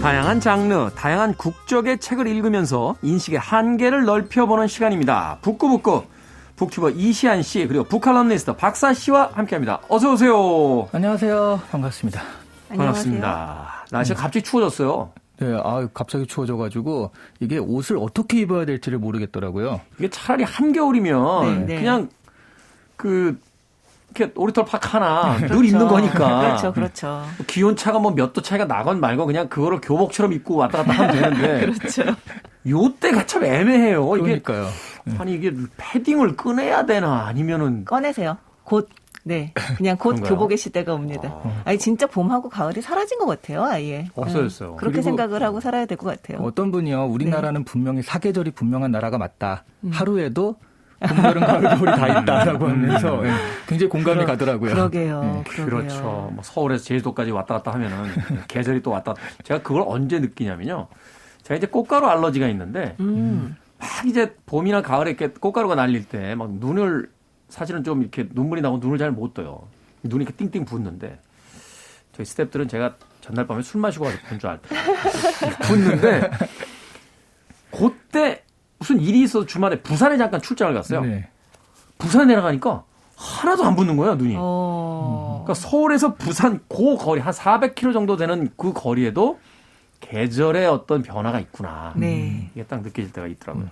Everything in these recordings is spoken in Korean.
다양한 장르, 다양한 국적의 책을 읽으면서 인식의 한계를 넓혀보는 시간입니다. 북구북구 북튜버 이시안 씨 그리고 북칼럼니스트 박사 씨와 함께합니다. 어서 오세요. 안녕하세요. 반갑습니다. 반갑습니다. 날씨가 갑자기 추워졌어요. 네, 갑자기 추워져가지고 이게 옷을 어떻게 입어야 될지를 모르겠더라고요. 이게 차라리 한겨울이면 그냥 이렇게 오리털 팍 하나 그렇죠. 늘 입는 거니까. 그렇죠. 기온차가 뭐 몇 도 차이가 나건 말건 그냥 그거를 교복처럼 입고 왔다 갔다 하면 되는데. 그렇죠. 요때가 참 애매해요. 그러니까요. 아니 이게 패딩을 꺼내야 되나 아니면은 꺼내세요. 그냥 곧 그런가요? 교복의 시대가 옵니다. 아니 진짜 봄하고 가을이 사라진 것 같아요, 아예. 없어졌어요. 그렇게 생각을 하고 살아야 될 것 같아요. 어떤 분이요, 우리나라는 분명히 사계절이 분명한 나라가 맞다. 하루에도 봄, 여름, 가을, 겨울이 다 있다라고 하면서 굉장히 공감이 가더라고요. 그러게요. 그렇죠. 뭐 서울에서 제주도까지 왔다 갔다 하면은 계절이 또 왔다 갔다. 제가 그걸 언제 느끼냐면요. 제가 이제 꽃가루 알러지가 있는데 막 이제 봄이나 가을에 이렇게 꽃가루가 날릴 때 막 눈을 사실은 좀 이렇게 눈물이 나고 눈을 잘 못 떠요. 눈이 이렇게 띵띵 붓는데 저희 스태프들은 제가 전날 밤에 술 마시고 와서 본 줄 알고 붓는데 그때 무슨 일이 있어서 주말에 부산에 잠깐 출장을 갔어요. 네. 부산에 내려가니까 하나도 안 붓는 거예요, 눈이. 그러니까 서울에서 부산 그 거리 한 400km 정도 되는 그 거리에도 계절의 어떤 변화가 있구나. 이게 딱 느껴질 때가 있더라고요.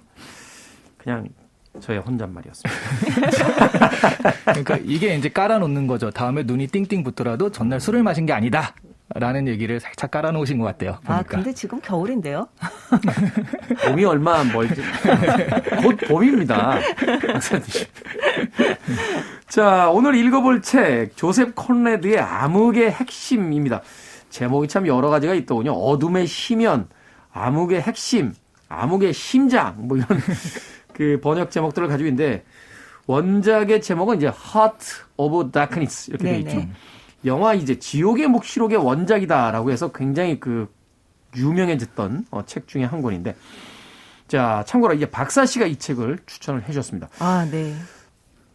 그냥 저의 혼잣말이었습니다. 그러니까 이게 이제 깔아놓는 거죠. 다음에 눈이 띵띵 붙더라도 전날 술을 마신 게 아니다. 라는 얘기를 살짝 깔아놓으신 것 같아요. 보니까. 근데 지금 겨울인데요? 봄이 얼마 멀지. 곧 봄입니다. 자, 오늘 읽어볼 책, 조셉 콘레드의 암흑의 핵심입니다. 제목이 참 여러 가지가 있더군요. 어둠의 심연, 암흑의 핵심, 암흑의 심장, 뭐 이런 그 번역 제목들을 가지고 있는데, 원작의 제목은 이제 Heart of Darkness 이렇게 되어 있죠. 영화 이제 지옥의 묵시록의 원작이다라고 해서 굉장히 그 유명해졌던 책 중에 한 권인데, 자, 참고로 이제 박사 씨가 이 책을 추천을 해주셨습니다. 네.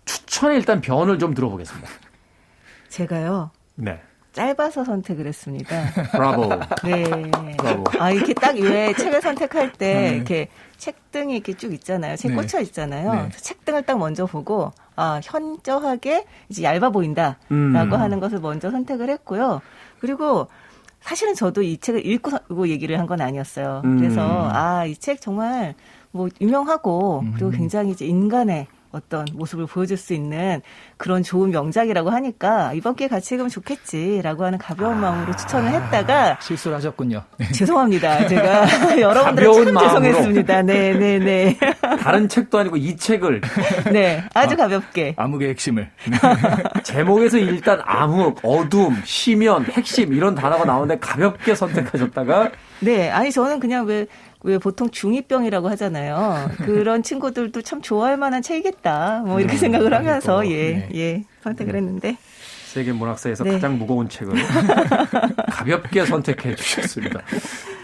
추천에 일단 변을 좀 들어보겠습니다. 제가요. 네. 짧아서 선택을 했습니다. 브라보. 네. 브라보. 이렇게 딱 왜 책을 선택할 때 이렇게 책등이 이렇게 쭉 있잖아요. 책 꽂혀 있잖아요. 책등을 딱 먼저 보고 현저하게 이제 얇아 보인다라고 하는 것을 먼저 선택을 했고요. 그리고 사실은 저도 이 책을 읽고 얘기를 한 건 아니었어요. 그래서 이 책 정말 뭐 유명하고 그리고 굉장히 이제 인간의 어떤 모습을 보여줄 수 있는 그런 좋은 명작이라고 하니까 이번 기회에 같이 읽으면 좋겠지라고 하는 가벼운 마음으로 추천을 했다가 실수를 하셨군요. 죄송합니다. 제가 여러분들 참 죄송했습니다. 네. 다른 책도 아니고 이 책을 아주 가볍게 암흑의 핵심을 제목에서 일단 암흑, 어둠, 심연, 핵심 이런 단어가 나오는데 가볍게 선택하셨다가 아니 저는 그냥 왜 보통 중2병이라고 하잖아요. 그런 친구들도 참 좋아할 만한 책이겠다. 뭐 이렇게 생각을 하면서 선택을 했는데. 세계 문학사에서 가장 무거운 책을 가볍게 선택해 주셨습니다.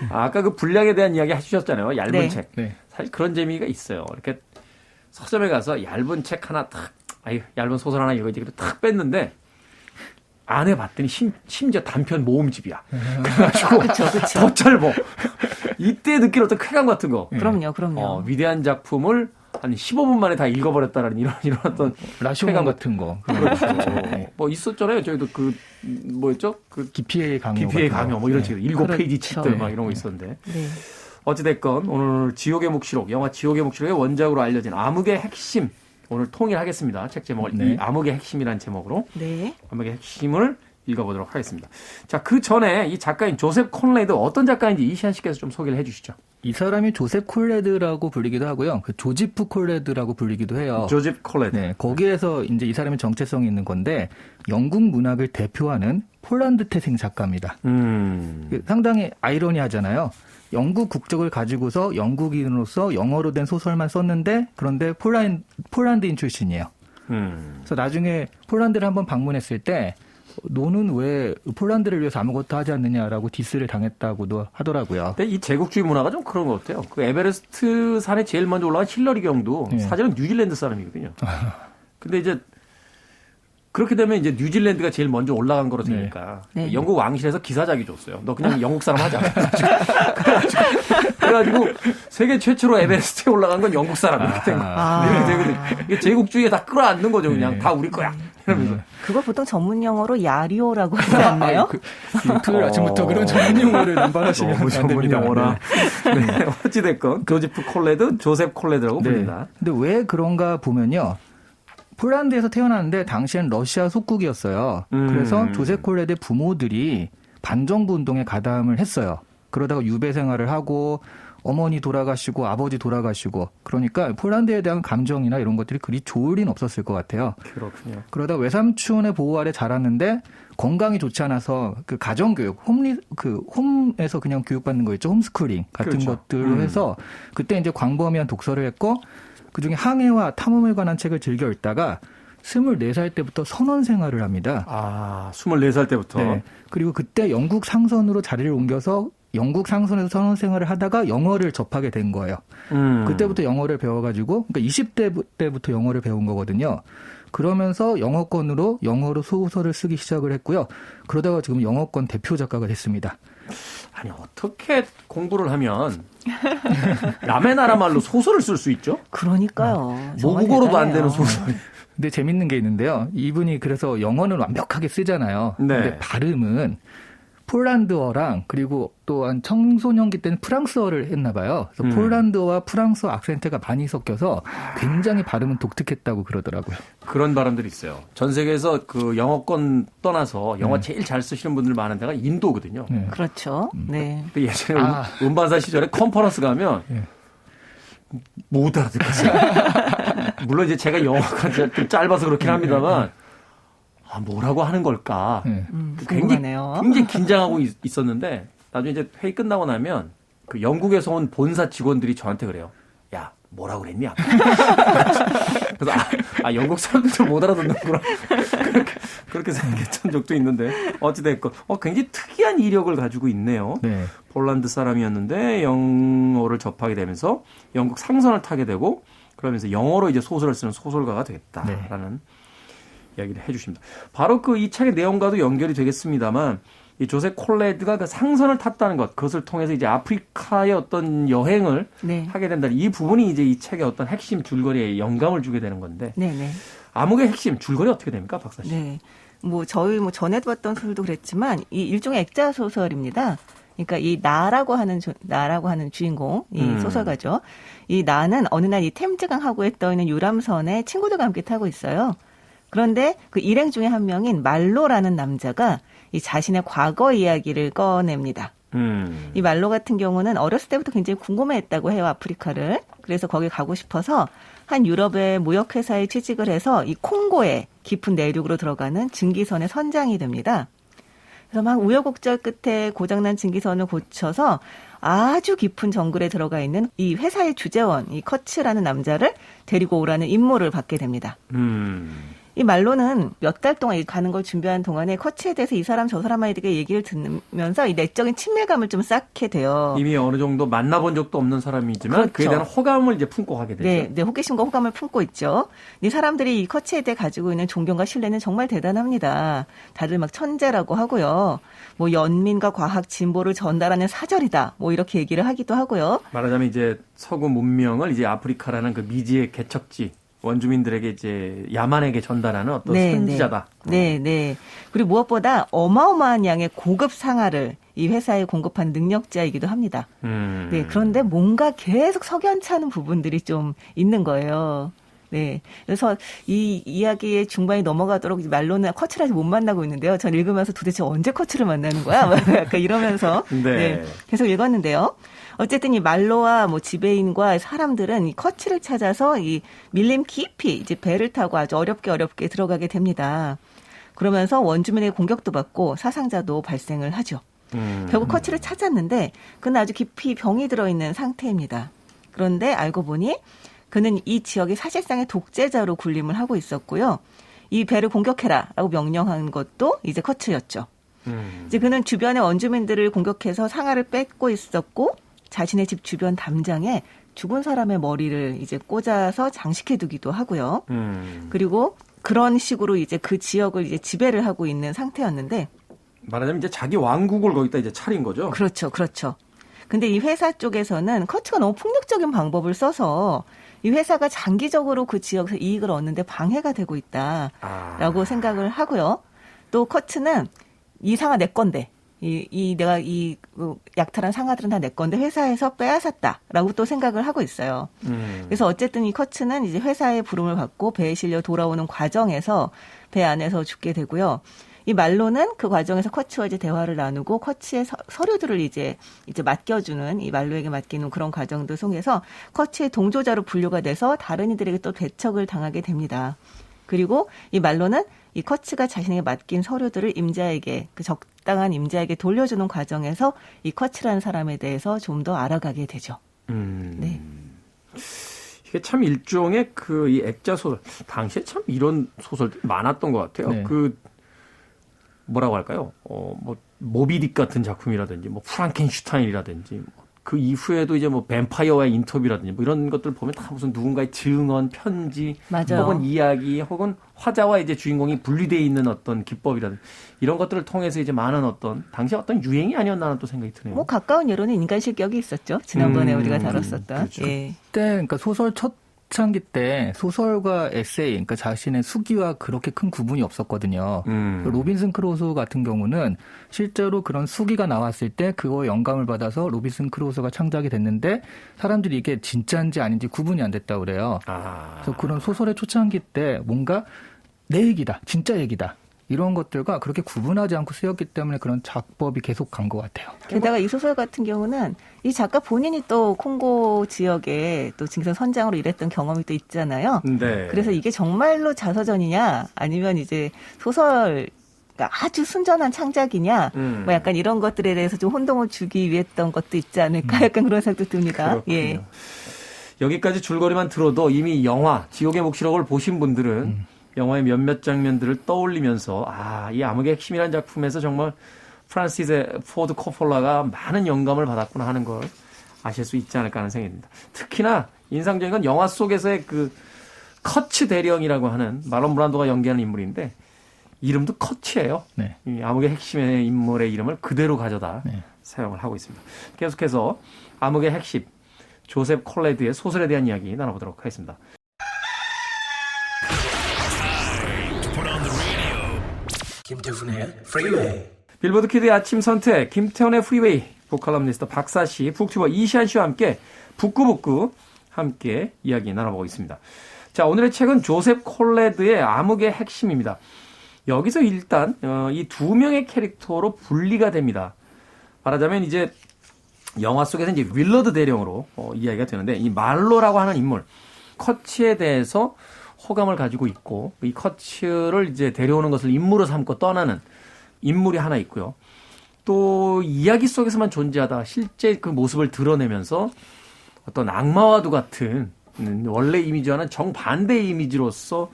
아까 그 분량에 대한 이야기 해주셨잖아요. 얇은 책. 사실 그런 재미가 있어요. 이렇게 서점에 가서 얇은 책 하나 얇은 소설 하나 읽어야지. 탁 뺐는데 안에 봤더니 심지어 단편 모음집이야. 그래가지고 더 짧어. 이때 느낀 어떤 쾌감 같은 거. 그럼요. 위대한 작품을 한 15분 만에 다 읽어버렸다라는 이런 어떤 라쇼몬 같은 거. 그렇죠. 뭐 있었잖아요. 저희도 뭐였죠? 기피의 강요. 뭐 이런 책. 7페이지 책들 막 이런 거 있었는데. 어찌됐건 오늘 지옥의 묵시록, 영화 지옥의 묵시록의 원작으로 알려진 암흑의 핵심. 오늘 통일하겠습니다. 책 제목을 이 암흑의 핵심이라는 제목으로 암흑의 핵심을 읽어보도록 하겠습니다. 자, 그 전에 이 작가인 조셉 콘레드 어떤 작가인지 이시안 씨께서 좀 소개를 해주시죠. 이 사람이 조셉 콜레드라고 불리기도 하고요. 조지프 콜레드라고 불리기도 해요. 조셉 콜레드. 거기에서 이제 이 사람의 정체성이 있는 건데 영국 문학을 대표하는 폴란드 태생 작가입니다. 상당히 아이러니하잖아요. 영국 국적을 가지고서 영국인으로서 영어로 된 소설만 썼는데 그런데 폴란드인 출신이에요. 그래서 나중에 폴란드를 한번 방문했을 때 너는 왜 폴란드를 위해서 아무것도 하지 않느냐라고 디스를 당했다고도 하더라고요. 근데 이 제국주의 문화가 좀 그런 것 같아요. 그 에베레스트 산에 제일 먼저 올라간 힐러리 경도 네. 사실은 뉴질랜드 사람이거든요. 근데 이제 그렇게 되면 이제 뉴질랜드가 제일 먼저 올라간 거로 되니까 네. 영국 왕실에서 기사작이 줬어요. 너 그냥 영국 사람 하자. 그래가지고 세계 최초로 에베레스트에 올라간 건 영국 사람 이렇게 된 거예요. 이렇게 되거든요. 이게 제국주의에 다 끌어안는 거죠. 그냥 네. 다 우리 거야. 이러면서. 그걸 보통 전문 용어로 야리오라고 하지 않나요? 토요일 아침부터 그런 전문 용어를 남발하시면 너무 안 전문 됩니다. 용어라. 네. 어찌됐건 조지프 콜레드, 조셉 콜레드라고 네. 불린다. 근데 왜 그런가 보면요. 폴란드에서 태어났는데 당시엔 러시아 속국이었어요. 그래서 조셉 콜레드의 부모들이 반정부 운동에 가담을 했어요. 그러다가 유배 생활을 하고 어머니 돌아가시고 아버지 돌아가시고 그러니까 폴란드에 대한 감정이나 이런 것들이 그리 좋을 리는 없었을 것 같아요. 그렇군요. 그러다 외삼촌의 보호 아래 자랐는데 건강이 좋지 않아서 그 가정교육, 홈에서 그냥 교육받는 거 있죠. 홈스쿨링 같은 그렇죠. 것들로 해서 그때 이제 광범위한 독서를 했고 그중에 항해와 탐험에 관한 책을 즐겨 읽다가 24살 때부터 선원 생활을 합니다. 아, 24살 때부터. 네. 그리고 그때 영국 상선으로 자리를 옮겨서 영국 상선에서 선원 생활을 하다가 영어를 접하게 된 거예요. 그때부터 영어를 배워가지고, 그러니까 20대 때부터 영어를 배운 거거든요. 그러면서 영어권으로 영어로 소설을 쓰기 시작을 했고요. 그러다가 지금 영어권 대표 작가가 됐습니다. 아니, 어떻게 공부를 하면 남의 나라 말로 소설을 쓸 수 있죠? 그러니까요. 정말 모국어로도 안 대단해요. 되는 소설. 근데 재밌는 게 있는데요. 이분이 그래서 영어는 완벽하게 쓰잖아요. 네. 근데 발음은 폴란드어랑 그리고 또한 청소년기 때는 프랑스어를 했나 봐요. 그래서 폴란드어와 프랑스어 악센트가 많이 섞여서 굉장히 발음은 독특했다고 그러더라고요. 그런 발음들이 있어요. 전 세계에서 그 영어권 떠나서 영어 제일 잘 쓰시는 분들 많은 데가 인도거든요. 네. 그렇죠. 네. 근데 예전에 음반사 시절에 컨퍼런스 가면 네. 못 알아듣겠어요. 물론 이제 제가 영어가 좀 짧아서 그렇긴 합니다만 아, 뭐라고 하는 걸까? 네. 궁금하네요. 굉장히 긴장하고 있었는데 나중에 이제 회의 끝나고 나면 그 영국에서 온 본사 직원들이 저한테 그래요. 야, 뭐라고 그랬니? 아까? 그래서 영국 사람들도 못 알아듣는구나. 그렇게 생각했던 적도 있는데 어찌됐건 굉장히 특이한 이력을 가지고 있네요. 네. 폴란드 사람이었는데 영어를 접하게 되면서 영국 상선을 타게 되고 그러면서 영어로 이제 소설을 쓰는 소설가가 되겠다라는 이야기를 해주십니다. 바로 그 이 책의 내용과도 연결이 되겠습니다만 이 조셉 콜레드가 그 상선을 탔다는 것, 그것을 통해서 이제 아프리카의 어떤 여행을 네. 하게 된다는 이 부분이 이제 이 책의 어떤 핵심 줄거리에 영감을 주게 되는 건데 네네. 암흑의 핵심 줄거리 어떻게 됩니까, 박사 씨? 네. 저희 전에도 봤던 소설도 그랬지만 이 일종의 액자 소설입니다. 그러니까 이 나라고 하는 주인공, 이 소설가죠. 이 나는 어느 날 이 템즈강 하구에 떠 있는 유람선에 친구들과 함께 타고 있어요. 그런데 그 일행 중에 한 명인 말로라는 남자가 이 자신의 과거 이야기를 꺼냅니다. 이 말로 같은 경우는 어렸을 때부터 굉장히 궁금해했다고 해요, 아프리카를. 그래서 거기 가고 싶어서 한 유럽의 무역회사에 취직을 해서 이 콩고의 깊은 내륙으로 들어가는 증기선의 선장이 됩니다. 그래서 막 우여곡절 끝에 고장난 증기선을 고쳐서 아주 깊은 정글에 들어가 있는 이 회사의 주재원, 이 커츠라는 남자를 데리고 오라는 임무를 받게 됩니다. 이 말로는 몇 달 동안 가는 걸 준비하는 동안에 커츠에 대해서 이 사람 저 사람에게 얘기를 듣면서 이 내적인 친밀감을 좀 쌓게 돼요. 이미 어느 정도 만나본 적도 없는 사람이지만 그렇죠. 그에 대한 호감을 이제 품고 하게 되죠. 네, 호기심과 호감을 품고 있죠. 이 사람들이 이 커츠에 대해 가지고 있는 존경과 신뢰는 정말 대단합니다. 다들 막 천재라고 하고요. 연민과 과학 진보를 전달하는 사절이다. 이렇게 얘기를 하기도 하고요. 말하자면 이제 서구 문명을 이제 아프리카라는 그 미지의 개척지 원주민들에게 이제 야만에게 전달하는 어떤 선지자다. 네. 그리고 무엇보다 어마어마한 양의 고급 상하를 이 회사에 공급한 능력자이기도 합니다. 네, 그런데 뭔가 계속 석연치 않은 부분들이 좀 있는 거예요. 네. 그래서 이 이야기의 중반에 넘어가도록 말로는 커츠를 아직 못 만나고 있는데요. 전 읽으면서 도대체 언제 커츠를 만나는 거야? 약간 이러면서 네, 계속 읽었는데요. 어쨌든 이 말로와 지배인과 사람들은 이 커츠를 찾아서 이 밀림 깊이 이제 배를 타고 아주 어렵게 들어가게 됩니다. 그러면서 원주민의 공격도 받고 사상자도 발생을 하죠. 결국 커츠를 찾았는데 그는 아주 깊이 병이 들어있는 상태입니다. 그런데 알고 보니 그는 이 지역의 사실상의 독재자로 군림을 하고 있었고요. 이 배를 공격해라라고 명령한 것도 이제 커츠였죠. 이제 그는 주변의 원주민들을 공격해서 상아를 뺏고 있었고 자신의 집 주변 담장에 죽은 사람의 머리를 이제 꽂아서 장식해두기도 하고요. 그리고 그런 식으로 이제 그 지역을 이제 지배를 하고 있는 상태였는데 말하자면 이제 자기 왕국을 거기다 이제 차린 거죠. 그렇죠, 그렇죠. 근데 이 회사 쪽에서는 커츠가 너무 폭력적인 방법을 써서 이 회사가 장기적으로 그 지역에서 이익을 얻는데 방해가 되고 있다라고 생각을 하고요. 또 커츠는 이 상아 내 건데, 내가 약탈한 상아들은 다 내 건데 회사에서 빼앗았다라고 또 생각을 하고 있어요. 그래서 어쨌든 이 커츠는 이제 회사의 부름을 받고 배에 실려 돌아오는 과정에서 배 안에서 죽게 되고요. 이 말로는 그 과정에서 커츠와 이제 대화를 나누고 커츠의 서류들을 이제 맡겨주는 이 말로에게 맡기는 그런 과정들 속에서 커츠의 동조자로 분류가 돼서 다른 이들에게 또 배척을 당하게 됩니다. 그리고 이 말로는 이 커츠가 자신에게 맡긴 서류들을 임자에게 그 적당한 임자에게 돌려주는 과정에서 이 커츠라는 사람에 대해서 좀 더 알아가게 되죠. 네. 이게 참 일종의 이 액자 소설 당시에 참 이런 소설 많았던 것 같아요. 네. 뭐라고 할까요? 모비딕 같은 작품이라든지, 프랑켄슈타인이라든지, 그 이후에도 이제 뱀파이어와의 인터뷰라든지, 이런 것들 보면 다 무슨 누군가의 증언, 편지, 맞아요. 혹은 이야기, 혹은 화자와 이제 주인공이 분리되어 있는 어떤 기법이라든지, 이런 것들을 통해서 이제 많은 당시 어떤 유행이 아니었나는 또 생각이 드네요. 가까운 예로는 인간 실격이 있었죠. 지난번에 우리가 다뤘었던. 그렇죠. 예. 그때 그러니까 소설 초창기 때 소설과 에세이, 그러니까 자신의 수기와 그렇게 큰 구분이 없었거든요. 로빈슨 크루소 같은 경우는 실제로 그런 수기가 나왔을 때 그거 영감을 받아서 로빈슨 크루소가 창작이 됐는데 사람들이 이게 진짜인지 아닌지 구분이 안 됐다고 그래요. 그래서 그런 소설의 초창기 때 뭔가 내 얘기다, 진짜 얘기다. 이런 것들과 그렇게 구분하지 않고 쓰였기 때문에 그런 작법이 계속 간 것 같아요. 게다가 이 소설 같은 경우는 이 작가 본인이 또 콩고 지역에 또 징선 선장으로 일했던 경험이 또 있잖아요. 네. 그래서 이게 정말로 자서전이냐 아니면 이제 소설 아주 순전한 창작이냐 약간 이런 것들에 대해서 좀 혼동을 주기 위해 했던 것도 있지 않을까 약간 그런 생각도 듭니다. 그렇군요. 예. 여기까지 줄거리만 들어도 이미 영화 지옥의 묵시록을 보신 분들은 영화의 몇몇 장면들을 떠올리면서 이 암흑의 핵심이라는 작품에서 정말 프란시스 포드 코폴라가 많은 영감을 받았구나 하는 걸 아실 수 있지 않을까 하는 생각입니다. 특히나 인상적인 건 영화 속에서의 그 커츠 대령이라고 하는 마론 브란도가 연기하는 인물인데 이름도 커츠예요. 네. 이 암흑의 핵심의 인물의 이름을 그대로 가져다 사용을 하고 있습니다. 계속해서 암흑의 핵심 조셉 콜레드의 소설에 대한 이야기 나눠보도록 하겠습니다. 김태훈의 프리웨이. 빌보드 키드의 아침 선택, 김태훈의 프리웨이, 북칼럼니스트 박사씨, 북튜버 이시안씨와 함께 북구북구 함께 이야기 나눠보고 있습니다. 자, 오늘의 책은 조셉 콜레드의 암흑의 핵심입니다. 여기서 일단 이 두 명의 캐릭터로 분리가 됩니다. 말하자면 이제 영화 속에서 이제 윌러드 대령으로 이야기가 되는데 이 말로라고 하는 인물, 커츠에 대해서 호감을 가지고 있고 이 커츠를 이제 데려오는 것을 임무로 삼고 떠나는 인물이 하나 있고요. 또 이야기 속에서만 존재하다 실제 그 모습을 드러내면서 어떤 악마와도 같은 원래 이미지와는 정반대의 이미지로서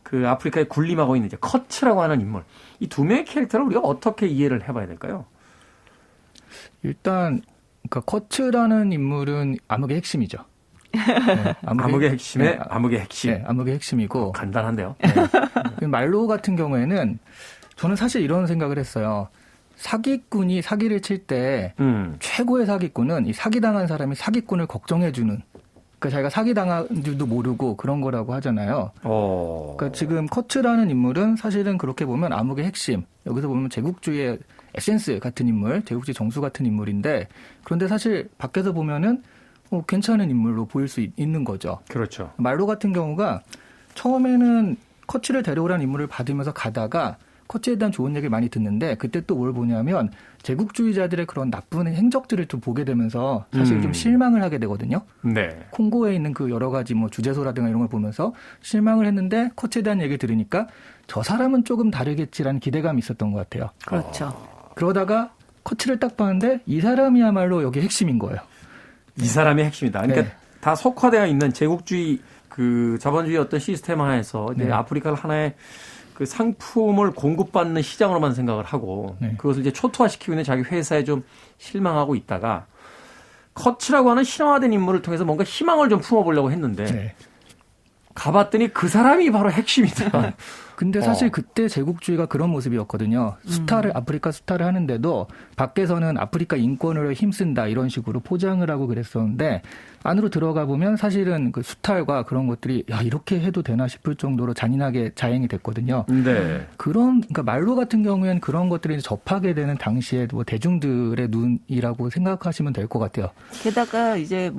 그 아프리카에 군림하고 있는 이제 커츠라고 하는 인물. 이 두 명의 캐릭터를 우리가 어떻게 이해를 해봐야 될까요? 일단 그러니까 커츠라는 인물은 암흑의 핵심이죠. 네, 암흑의 핵심의 암흑의 핵심. 네, 암흑의 핵심이고 간단한데요. 네. 말로 같은 경우에는 저는 사실 이런 생각을 했어요. 사기꾼이 사기를 칠 때 최고의 사기꾼은 이 사기당한 사람이 사기꾼을 걱정해주는, 그러니까 자기가 사기당한 줄도 모르고 그런 거라고 하잖아요. 그러니까 지금 커츠라는 인물은 사실은 그렇게 보면 암흑의 핵심, 여기서 보면 제국주의의 에센스 같은 인물, 제국주의 정수 같은 인물인데, 그런데 사실 밖에서 보면은 괜찮은 인물로 보일 수 있는 거죠. 그렇죠. 말로 같은 경우가 처음에는 커츠를 데려오라는 임무를 받으면서 가다가 커츠에 대한 좋은 얘기를 많이 듣는데 그때 또 뭘 보냐면 제국주의자들의 그런 나쁜 행적들을 또 보게 되면서 사실 좀 실망을 하게 되거든요. 네. 콩고에 있는 그 여러 가지 주제소라든가 이런 걸 보면서 실망을 했는데 커츠에 대한 얘기를 들으니까 저 사람은 조금 다르겠지라는 기대감이 있었던 것 같아요. 그렇죠. 그러다가 커츠를 딱 봤는데 이 사람이야말로 여기 핵심인 거예요. 이 사람이 핵심이다. 그러니까 다 속화되어 있는 제국주의 그 자본주의 어떤 시스템 하에서 이제 네. 아프리카를 하나의 그 상품을 공급받는 시장으로만 생각을 하고 네. 그것을 이제 초토화시키고 있는 자기 회사에 좀 실망하고 있다가 커치라고 하는 신화화된 인물을 통해서 뭔가 희망을 좀 품어보려고 했는데 네. 가봤더니 그 사람이 바로 핵심이다. 근데 사실 그때 제국주의가 그런 모습이었거든요. 아프리카 수탈을 하는데도 밖에서는 아프리카 인권을 힘쓴다 이런 식으로 포장을 하고 그랬었는데 안으로 들어가 보면 사실은 그 수탈과 그런 것들이 야, 이렇게 해도 되나 싶을 정도로 잔인하게 자행이 됐거든요. 네. 그러니까 말로 같은 경우에는 그런 것들이 이제 접하게 되는 당시에 뭐 대중들의 눈이라고 생각하시면 될 것 같아요. 게다가 이제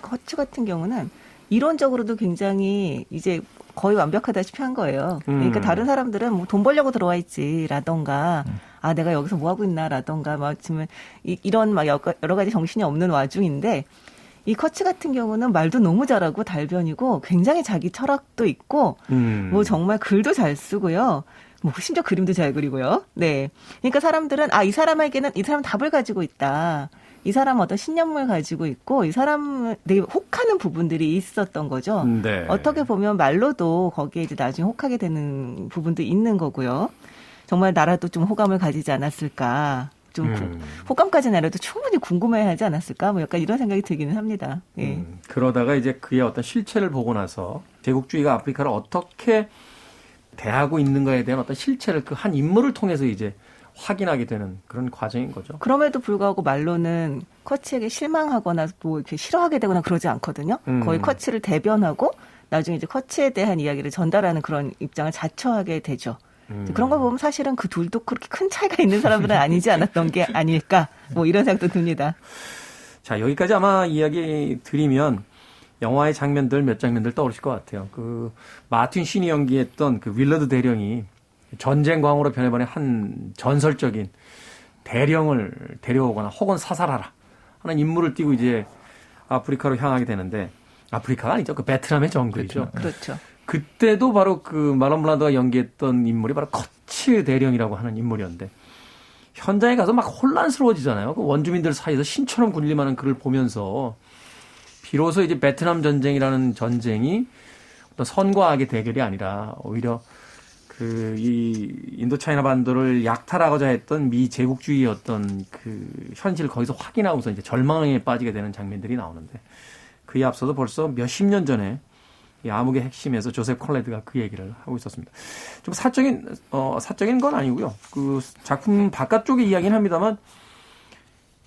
커츠 같은 경우는 이론적으로도 굉장히 이제 거의 완벽하다시피 한 거예요. 그러니까 다른 사람들은 뭐 돈 벌려고 들어와 있지라던가, 아 내가 여기서 뭐 하고 있나라던가 막 지금 이런 막 여러 가지 정신이 없는 와중인데 이 커츠 같은 경우는 말도 너무 잘하고 달변이고 굉장히 자기 철학도 있고 뭐 정말 글도 잘 쓰고요. 뭐 심지어 그림도 잘 그리고요. 네. 그러니까 사람들은 이 사람에게는 이 사람 답을 가지고 있다. 이 사람은 어떤 신념을 가지고 있고 이 사람은 되게 혹하는 부분들이 있었던 거죠. 네. 어떻게 보면 말로도 거기에 이제 나중에 혹하게 되는 부분도 있는 거고요. 정말 나라도 좀 호감을 가지지 않았을까. 좀 호감까지는 아니라도 충분히 궁금해하지 않았을까. 뭐 약간 이런 생각이 들기는 합니다. 예. 그러다가 이제 그의 어떤 실체를 보고 나서 제국주의가 아프리카를 어떻게 대하고 있는가에 대한 어떤 실체를 그 한 인물을 통해서 이제 확인하게 되는 그런 과정인 거죠. 그럼에도 불구하고 말로는 커치에게 실망하거나 뭐 이렇게 싫어하게 되거나 그러지 않거든요. 거의 커치를 대변하고 나중에 이제 커치에 대한 이야기를 전달하는 그런 입장을 자처하게 되죠. 그런 걸 보면 사실은 그 둘도 그렇게 큰 차이가 있는 사람들은 아니지 않았던 게 아닐까. 뭐 이런 생각도 듭니다. 자, 여기까지 아마 이야기 드리면 영화의 장면들 몇 장면들 떠오르실 것 같아요. 그 마틴 씬이 연기했던 그 윌러드 대령이 전쟁광으로 변해버린 한 전설적인 대령을 데려오거나 혹은 사살하라 하는 임무를 띠고 이제 아프리카로 향하게 되는데 아프리카가 아니죠. 그 베트남의 정글이죠. 그렇죠. 그때도 바로 그 말론 블란도가 연기했던 인물이 바로 커츠 대령이라고 하는 인물이었는데 현장에 가서 막 혼란스러워지잖아요. 그 원주민들 사이에서 신처럼 군림하는 그를 보면서 비로소 이제 베트남 전쟁이라는 전쟁이 어떤 선과 악의 대결이 아니라 오히려 이 인도차이나 반도를 약탈하고자 했던 미 제국주의의 어떤 그 현실을 거기서 확인하고서 이제 절망에 빠지게 되는 장면들이 나오는데 그에 앞서도 벌써 몇십 년 전에 이 암흑의 핵심에서 조셉 콘레드가 그 얘기를 하고 있었습니다. 좀 사적인 건 아니고요. 그 작품 바깥쪽의 이야기는 합니다만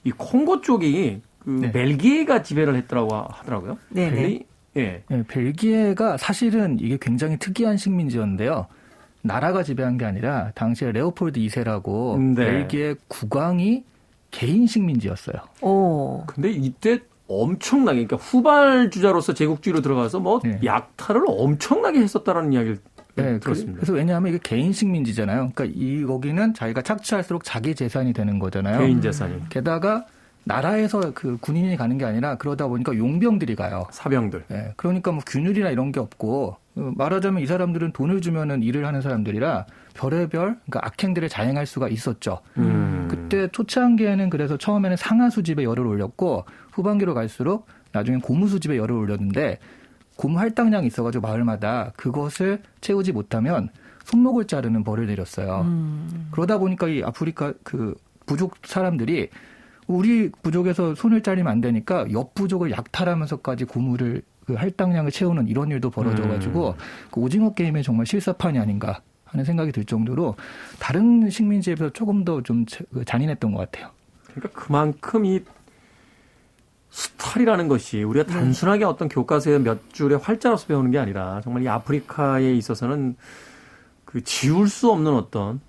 이 콩고 쪽이 그 벨기에가 지배를 했더라고 하더라고요. 네. 네, 벨기에가 사실은 이게 굉장히 특이한 식민지였는데요. 나라가 지배한 게 아니라 당시에 레오폴드 2세라고 벨기에 국왕이 개인 식민지였어요. 오. 근데 이때 엄청나게 그러니까 후발주자로서 제국주의로 들어가서 뭐 약탈을 엄청나게 했었다라는 이야기를 들었습니다. 그래서 왜냐하면 이게 개인 식민지잖아요. 그러니까 거기는 자기가 착취할수록 자기 재산이 되는 거잖아요. 개인 재산이. 게다가 나라에서 그 군인이 가는 게 아니라 그러다 보니까 용병들이 가요. 사병들. 네, 그러니까 뭐 균율이나 이런 게 없고 말하자면 이 사람들은 돈을 주면은 일을 하는 사람들이라 별의별 그러니까 악행들을 자행할 수가 있었죠. 그때 초창기에는 그래서 처음에는 상하 수집에 열을 올렸고 후반기로 갈수록 나중에 고무 수집에 열을 올렸는데 고무 할당량이 있어가지고 마을마다 그것을 채우지 못하면 손목을 자르는 벌을 내렸어요. 그러다 보니까 이 아프리카 그 부족 사람들이 우리 부족에서 손을 자르면 안 되니까 옆 부족을 약탈하면서까지 고무를 그 할당량을 채우는 이런 일도 벌어져가지고 그 오징어 게임의 정말 실사판이 아닌가 하는 생각이 들 정도로 다른 식민지에 비해서 조금 더 좀 잔인했던 것 같아요. 그러니까 그만큼 이 수탈이라는 것이 우리가 단순하게 어떤 교과서의 몇 줄의 활자로서 배우는 게 아니라 정말 이 아프리카에 있어서는 그 지울 수 없는 어떤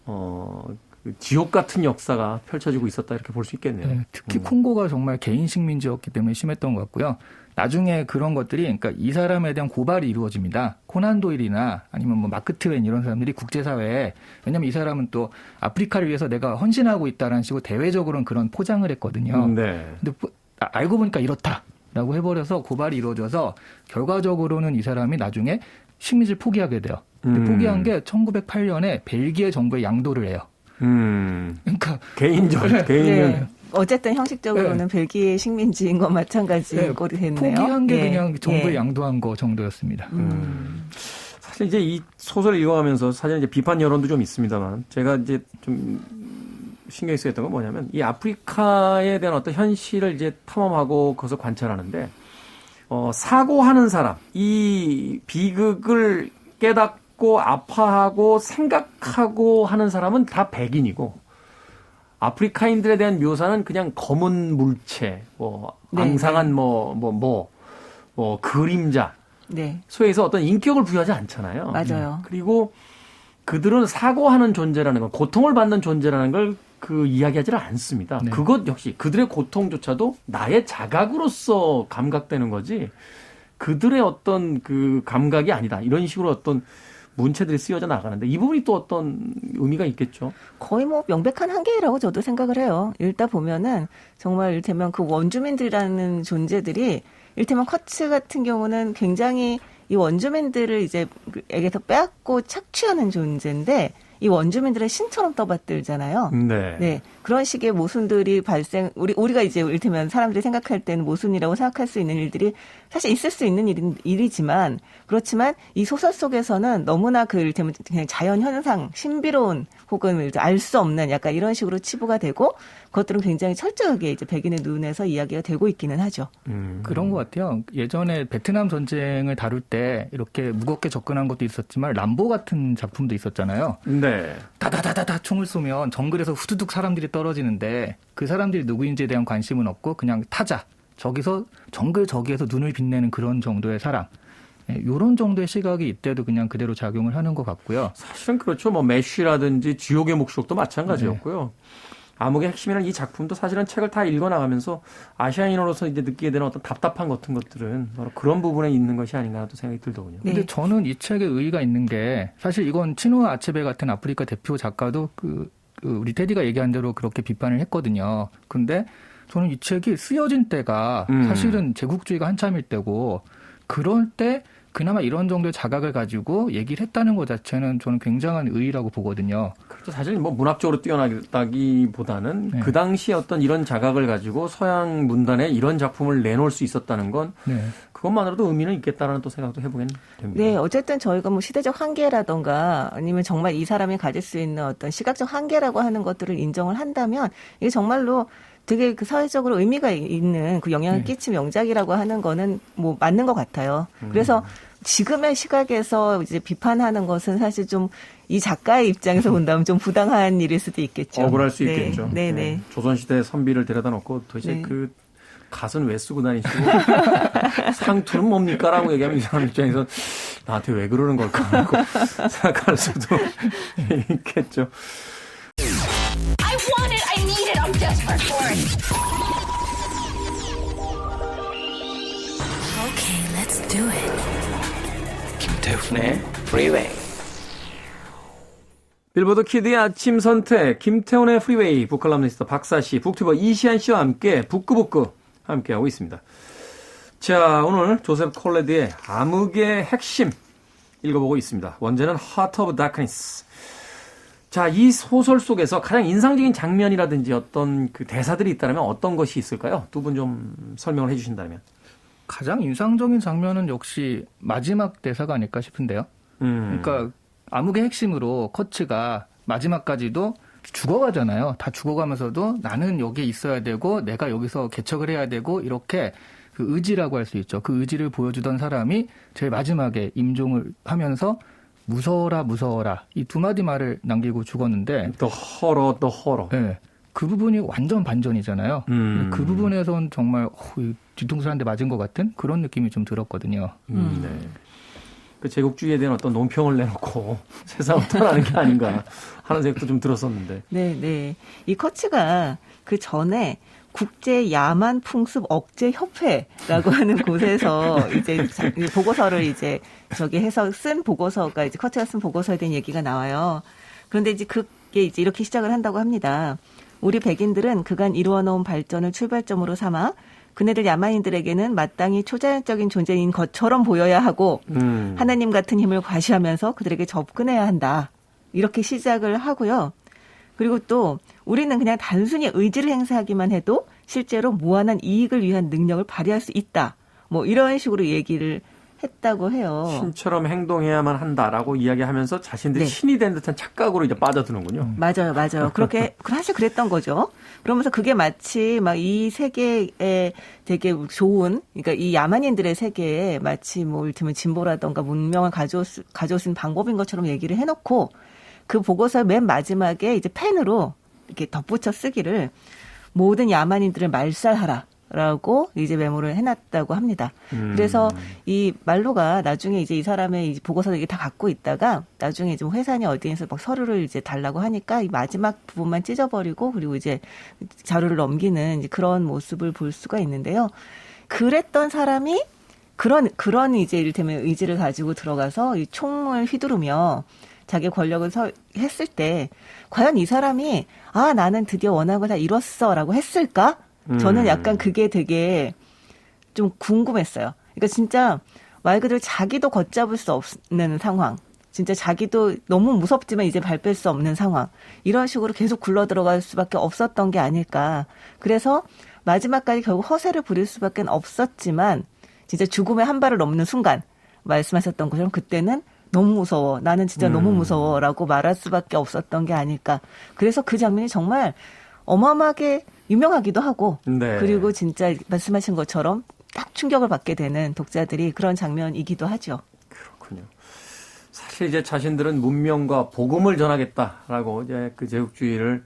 지옥 같은 역사가 펼쳐지고 있었다 이렇게 볼 수 있겠네요. 네, 특히 콩고가 정말 개인 식민지였기 때문에 심했던 것 같고요. 나중에 그런 것들이 그러니까 이 사람에 대한 고발이 이루어집니다. 코난 도일이나 아니면 뭐 마크 트웨인 이런 사람들이 국제사회에 왜냐하면 이 사람은 또 아프리카를 위해서 내가 헌신하고 있다라는 식으로 대외적으로는 그런 포장을 했거든요. 네. 근데 알고 보니까 이렇다라고 해버려서 고발이 이루어져서 결과적으로는 이 사람이 나중에 식민지를 포기하게 돼요. 근데 포기한 게 1908년에 벨기에 정부에 양도를 해요. 그러니까 개인은 어쨌든 형식적으로는 벨기에 식민지인 것 마찬가지인 꼴이 됐네요. 포기한 게 예. 그냥 정부에 예. 양도한 거 정도였습니다. 사실 이제 이 소설을 읽어가면서 사실 이제 비판 여론도 좀 있습니다만 제가 이제 좀 신경이 쓰였던 건 뭐냐면 이 아프리카에 대한 어떤 현실을 이제 탐험하고 그것을 관찰하는데 사고하는 사람, 이 비극을 깨닫고 아파하고 생각하고 하는 사람은 다 백인이고 아프리카인들에 대한 묘사는 그냥 검은 물체, 네, 앙상한 그림자, 네. 소위에서 어떤 인격을 부여하지 않잖아요. 맞아요. 그리고 그들은 사고하는 존재라는 걸, 고통을 받는 존재라는 걸 그 이야기하지를 않습니다. 네. 그것 역시 그들의 고통조차도 나의 자각으로서 감각되는 거지 그들의 어떤 그 감각이 아니다. 이런 식으로 어떤 문체들이 쓰여져 나가는데 이 부분이 또 어떤 의미가 있겠죠. 거의 뭐 명백한 한계라고 저도 생각을 해요. 읽다 보면은 정말 이를테면 그 원주민들이라는 존재들이 이를테면 커츠 같은 경우는 굉장히 이 원주민들을 이제 에게서 빼앗고 착취하는 존재인데 이 원주민들의 신처럼 떠받들잖아요. 네. 네. 그런 식의 모순들이 우리가 이제 이를테면 사람들이 생각할 때는 모순이라고 생각할 수 있는 일들이 사실 있을 수 있는 일이지만 그렇지만 이 소설 속에서는 너무나 그 이를테면 그냥 자연 현상, 신비로운 혹은 알 수 없는 약간 이런 식으로 치부가 되고 그것들은 굉장히 철저하게 이제 백인의 눈에서 이야기가 되고 있기는 하죠. 그런 것 같아요. 예전에 베트남 전쟁을 다룰 때 이렇게 무겁게 접근한 것도 있었지만 람보 같은 작품도 있었잖아요. 네. 다다다다다 총을 쏘면 정글에서 후두둑 사람들이 떨어지는데 그 사람들이 누구인지에 대한 관심은 없고 그냥 타자. 정글 저기에서 눈을 빛내는 그런 정도의 사람. 이런 정도의 시각이 이때도 그냥 그대로 작용을 하는 것 같고요. 사실은 그렇죠. 메쉬라든지 지옥의 목록도 마찬가지였고요. 암흑의 핵심이라는 이 작품도 사실은 책을 다 읽어나가면서 아시아인으로서 이제 느끼게 되는 어떤 답답함 같은 것들은 바로 그런 부분에 있는 것이 아닌가 또 생각이 들더군요. 근데 저는 이 책에 의의가 있는 게 사실 이건 치누아 아체베 같은 아프리카 대표 작가도 우리 테디가 얘기한 대로 그렇게 비판을 했거든요. 근데 저는 이 책이 쓰여진 때가 사실은 제국주의가 한참일 때고 그럴 때 그나마 이런 정도의 자각을 가지고 얘기를 했다는 것 자체는 저는 굉장한 의의라고 보거든요. 그렇죠. 사실 문학적으로 뛰어나다기보다는 네. 그 당시 어떤 이런 자각을 가지고 서양 문단에 이런 작품을 내놓을 수 있었다는 건 네. 그것만으로도 의미는 있겠다라는 또 생각도 해보게 됩니다. 네, 어쨌든 저희가 뭐 시대적 한계라던가 아니면 정말 이 사람이 가질 수 있는 어떤 시각적 한계라고 하는 것들을 인정을 한다면 이게 정말로 되게 그 사회적으로 의미가 있는 그 영향을 끼친 명작이라고 하는 거는 뭐 맞는 것 같아요. 그래서 지금의 시각에서 이제 비판하는 것은 사실 좀 이 작가의 입장에서 본다면 좀 부당한 일일 수도 있겠죠. 억울할 수 네, 있겠죠. 네, 네. 조선시대 선비를 데려다 놓고 도대체 네. 그 갓은 왜 쓰고 다니시고 상투는 뭡니까? 라고 얘기하면 이 사람 입장에서 나한테 왜 그러는 걸까? 하고 생각할 수도 있겠죠. I want it. I need it. I'm desperate for it. Okay, let's do it. 김태훈의 Freeway. 빌보드 키드의 아침 선택, 김태훈의 프리웨이, 북칼럼니스트 박사씨, 북튜버 이시안 씨와 함께 북구북구 함께하고 있습니다. 자, 오늘 조셉 콜레드의 암흑의 핵심 읽어보고 있습니다. 원제는 Heart of Darkness. 자, 이 소설 속에서 가장 인상적인 장면이라든지 어떤 그 대사들이 있다면 어떤 것이 있을까요? 두 분 좀 설명을 해주신다면. 가장 인상적인 장면은 역시 마지막 대사가 아닐까 싶은데요. 그러니까 암흑의 핵심으로 커츠가 마지막까지도 죽어가잖아요. 다 죽어가면서도 나는 여기에 있어야 되고 내가 여기서 개척을 해야 되고 이렇게 그 의지라고 할 수 있죠. 그 의지를 보여주던 사람이 제일 마지막에 임종을 하면서 무서워라 무서워라 이 두 마디 말을 남기고 죽었는데 The horror, the horror. 네, 그 부분이 완전 반전이잖아요. 그 부분에선 정말 뒤통수 한 대 맞은 것 같은 그런 느낌이 좀 들었거든요. 네. 그 제국주의에 대한 어떤 논평을 내놓고 세상을 떠나는 게 아닌가 하는 생각도 좀 들었었는데. 네, 네. 이 커츠가 그 전에 국제 야만 풍습 억제 협회라고 하는 곳에서 이제 보고서를 이제 저기 해서 쓴 보고서가 이제 커츠가 쓴 보고서에 대한 얘기가 나와요. 그런데 이제 그게 이제 이렇게 시작을 한다고 합니다. 우리 백인들은 그간 이루어놓은 발전을 출발점으로 삼아 그네들 야만인들에게는 마땅히 초자연적인 존재인 것처럼 보여야 하고 하나님 같은 힘을 과시하면서 그들에게 접근해야 한다. 이렇게 시작을 하고요. 그리고 또 우리는 그냥 단순히 의지를 행사하기만 해도 실제로 무한한 이익을 위한 능력을 발휘할 수 있다. 뭐 이런 식으로 얘기를 했다고 해요. 신처럼 행동해야만 한다라고 이야기하면서 자신들이 네. 신이 된 듯한 착각으로 이제 빠져드는군요. 맞아요, 맞아요. 그렇게 사실 그랬던 거죠. 그러면서 그게 마치 막 이 세계에 되게 좋은, 그러니까 이 야만인들의 세계에 마치 뭐 이를테면 진보라던가 문명을 가져올 수 있는 방법인 것처럼 얘기를 해놓고 그 보고서 맨 마지막에 이제 펜으로 이렇게 덧붙여 쓰기를 모든 야만인들을 말살하라. 라고 이제 메모를 해놨다고 합니다. 그래서 이 말로가 나중에 이제 이 사람의 이 보고서를 이게 다 갖고 있다가 나중에 이제 회사니 어디에서 막 서류를 이제 달라고 하니까 이 마지막 부분만 찢어버리고 그리고 이제 자료를 넘기는 이제 그런 모습을 볼 수가 있는데요. 그랬던 사람이 그런 이제 이를테면 의지를 가지고 들어가서 이 총을 휘두르며 자기 권력을 했을 때 과연 이 사람이 아 나는 드디어 원하는 걸 다 이뤘어라고 했을까? 저는 약간 그게 되게 좀 궁금했어요. 그러니까 진짜 말 그대로 자기도 걷잡을 수 없는 상황. 진짜 자기도 너무 무섭지만 이제 발 뺄 수 없는 상황. 이런 식으로 계속 굴러 들어갈 수밖에 없었던 게 아닐까. 그래서 마지막까지 결국 허세를 부릴 수밖에 없었지만 진짜 죽음의 한 발을 넘는 순간 말씀하셨던 것처럼 그때는 너무 무서워. 나는 진짜 너무 무서워라고 말할 수밖에 없었던 게 아닐까. 그래서 그 장면이 정말 어마어마하게 유명하기도 하고 네. 그리고 진짜 말씀하신 것처럼 딱 충격을 받게 되는 독자들이 그런 장면이기도 하죠. 그렇군요. 사실 이제 자신들은 문명과 복음을 전하겠다라고 이제 그 제국주의를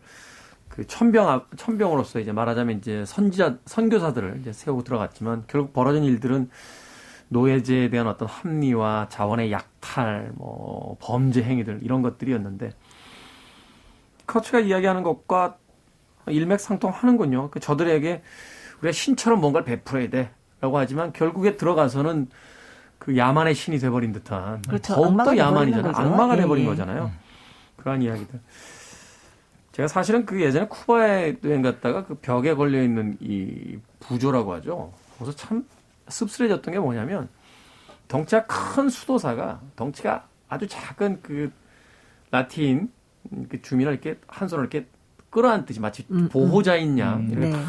그 천병으로서 이제 말하자면 이제 선교사들을 이제 세우고 들어갔지만 결국 벌어진 일들은 노예제에 대한 어떤 합리화, 자원의 약탈, 뭐 범죄 행위들 이런 것들이었는데 커츠가 이야기하는 것과 일맥상통하는군요. 저들에게 우리가 신처럼 뭔가를 베풀어야 돼라고 하지만 결국에 들어가서는 그 야만의 신이 돼버린 듯한 그렇죠. 더욱더 야만이잖아요. 거죠. 악마가 예, 돼버린 예. 거잖아요. 그러한 이야기들. 제가 사실은 그 예전에 쿠바에 여행 갔다가 그 벽에 걸려 있는 이 부조라고 하죠. 거기서 참 씁쓸해졌던 게 뭐냐면 덩치가 큰 수도사가 덩치가 아주 작은 그 라틴 그 주민을 이렇게 한 손을 이렇게 끌어안듯이 마치 보호자인 양 이렇게 네. 탁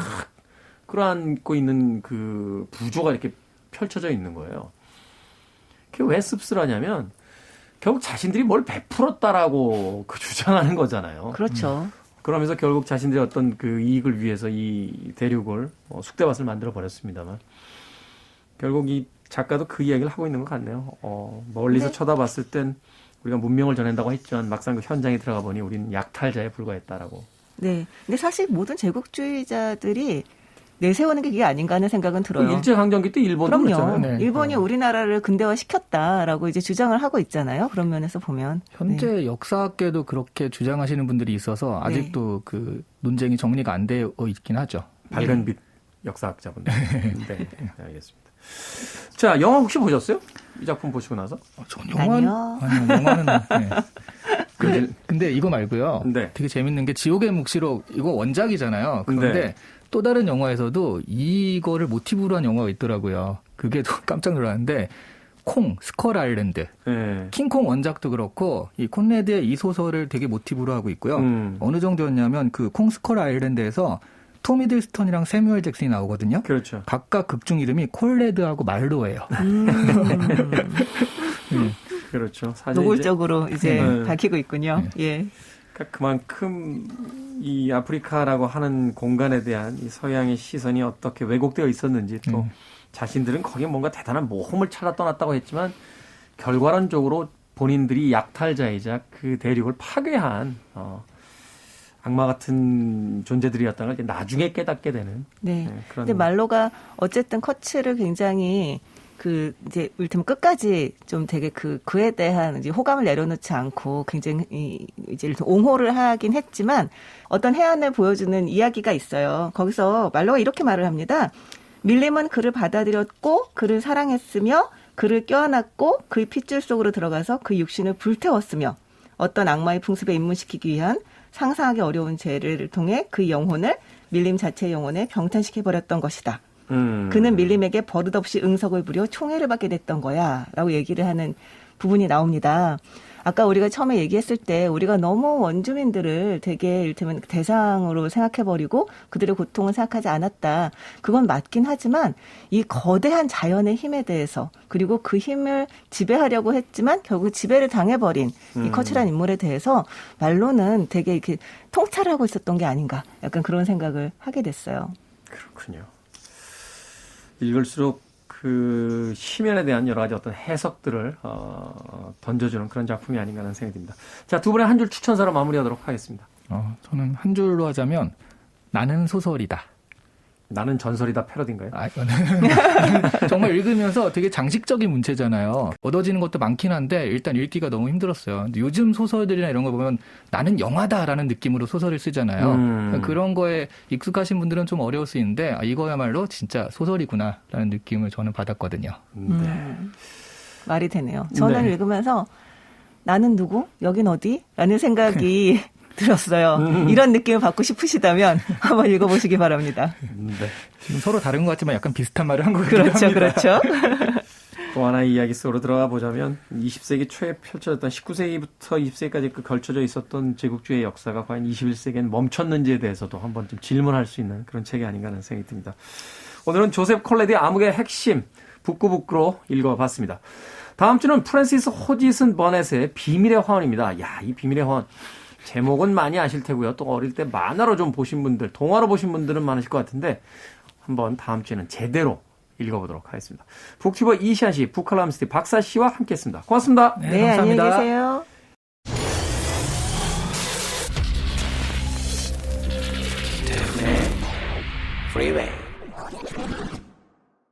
끌어안고 있는 그 부조가 이렇게 펼쳐져 있는 거예요. 그게 왜 씁쓸하냐면 결국 자신들이 뭘 베풀었다라고 그 주장하는 거잖아요. 그렇죠. 그러면서 결국 자신들의 어떤 그 이익을 위해서 이 대륙을 쑥대밭을 만들어 버렸습니다만 결국 이 작가도 그 이야기를 하고 있는 것 같네요. 멀리서 네. 쳐다봤을 땐 우리가 문명을 전한다고 했지만 막상 그 현장에 들어가 보니 우리는 약탈자에 불과했다라고. 네. 근데 사실 모든 제국주의자들이 내세우는 게 그게 아닌가 하는 생각은 들어요. 일제강점기 때 일본도 그럼요. 그랬잖아요. 네. 일본이 우리나라를 근대화시켰다라고 이제 주장을 하고 있잖아요. 그런 면에서 보면. 현재 네. 역사학계도 그렇게 주장하시는 분들이 있어서 아직도 그 논쟁이 정리가 안 되어 있긴 하죠. 밝은빛 역사학자분들. 네, 알겠습니다. 자, 영화 혹시 보셨어요? 이 작품 보시고 나서? 전 아니요. 영화는 네. 근데 이거 말고요. 네. 되게 재밌는 게 지옥의 묵시록 이거 원작이잖아요. 그런데 네. 또 다른 영화에서도 이거를 모티브로 한 영화가 있더라고요. 그게 또 깜짝 놀랐는데 스컬 아일랜드. 네. 킹콩 원작도 그렇고 이 콘레드의 이 소설을 되게 모티브로 하고 있고요. 음. 어느 정도였냐면 그 스컬 아일랜드에서 톰 히들스턴이랑 새뮤엘 잭슨이 나오거든요. 그렇죠. 각각 극중 이름이 콜레드하고 말로예요. 그렇죠. 사실 노골적으로 이제 네. 밝히고 있군요. 예. 그러니까 그만큼 이 아프리카라고 하는 공간에 대한 이 서양의 시선이 어떻게 왜곡되어 있었는지 또 자신들은 거기에 뭔가 대단한 모험을 찾아 떠났다고 했지만 결과론적으로 본인들이 약탈자이자 그 대륙을 파괴한 악마 같은 존재들이었다는 걸 이제 나중에 깨닫게 되는 네. 그런. 근데 말로가 어쨌든 커츠를 굉장히 이제 이를테면 끝까지 좀 되게 그에 대한 이제 호감을 내려놓지 않고 굉장히 이제 이를테면 옹호를 하긴 했지만 어떤 해안을 보여주는 이야기가 있어요. 거기서 말로가 이렇게 말을 합니다. 밀림은 그를 받아들였고 그를 사랑했으며 그를 껴안았고 그의 핏줄 속으로 들어가서 그 육신을 불태웠으며 어떤 악마의 풍습에 입문시키기 위한 상상하기 어려운 죄를 통해 그 영혼을 밀림 자체의 영혼에 병탄시켜버렸던 것이다. 그는 밀림에게 버릇없이 응석을 부려 총애를 받게 됐던 거야 라고 얘기를 하는 부분이 나옵니다. 아까 우리가 처음에 얘기했을 때 우리가 너무 원주민들을 되게 이를테면 대상으로 생각해버리고 그들의 고통을 생각하지 않았다. 그건 맞긴 하지만 이 거대한 자연의 힘에 대해서 그리고 그 힘을 지배하려고 했지만 결국 지배를 당해버린 이 커츄란 인물에 대해서 말로는 되게 이렇게 통찰하고 있었던 게 아닌가. 약간 그런 생각을 하게 됐어요. 그렇군요. 읽을수록 그 시면에 대한 여러 가지 어떤 해석들을 던져주는 그런 작품이 아닌가 하는 생각이 듭니다. 자, 두 분의 한 줄 추천사로 마무리하도록 하겠습니다. 저는 한 줄로 하자면 나는 소설이다. 나는 전설이다 패러디인가요? 정말 읽으면서 되게 장식적인 문체잖아요. 얻어지는 것도 많긴 한데 일단 읽기가 너무 힘들었어요. 근데 요즘 소설들이나 이런 거 보면 나는 영화다라는 느낌으로 소설을 쓰잖아요. 그런 거에 익숙하신 분들은 좀 어려울 수 있는데 이거야말로 진짜 소설이구나라는 느낌을 저는 받았거든요. 네. 말이 되네요. 저는 네. 읽으면서 나는 누구? 여긴 어디? 라는 생각이 들었어요. 이런 느낌을 받고 싶으시다면 한번 읽어보시기 바랍니다. 네. 지금 서로 다른 것 같지만 약간 비슷한 말을 한 것 같기도 그렇죠, 합니다. 그렇죠. 또 하나의 이야기 속으로 들어가 보자면 20세기 초에 펼쳐졌던 19세기부터 20세기까지 그 걸쳐져 있었던 제국주의 역사가 과연 21세기엔 멈췄는지에 대해서도 한번 좀 질문할 수 있는 그런 책이 아닌가 하는 생각이 듭니다. 오늘은 조셉 콜레드의 암흑의 핵심 북구북구로 읽어봤습니다. 다음 주는 프랜시스 호지슨 버넷의 비밀의 화원입니다. 야, 이 비밀의 화원. 제목은 많이 아실 테고요. 또 어릴 때 만화로 좀 보신 분들, 동화로 보신 분들은 많으실 것 같은데 한번 다음 주에는 제대로 읽어보도록 하겠습니다. 북튜버 이시안 씨, 북칼럼니스트 박사 씨와 함께했습니다. 고맙습니다. 네, 안녕히 감사합니다. 계세요. Freeway.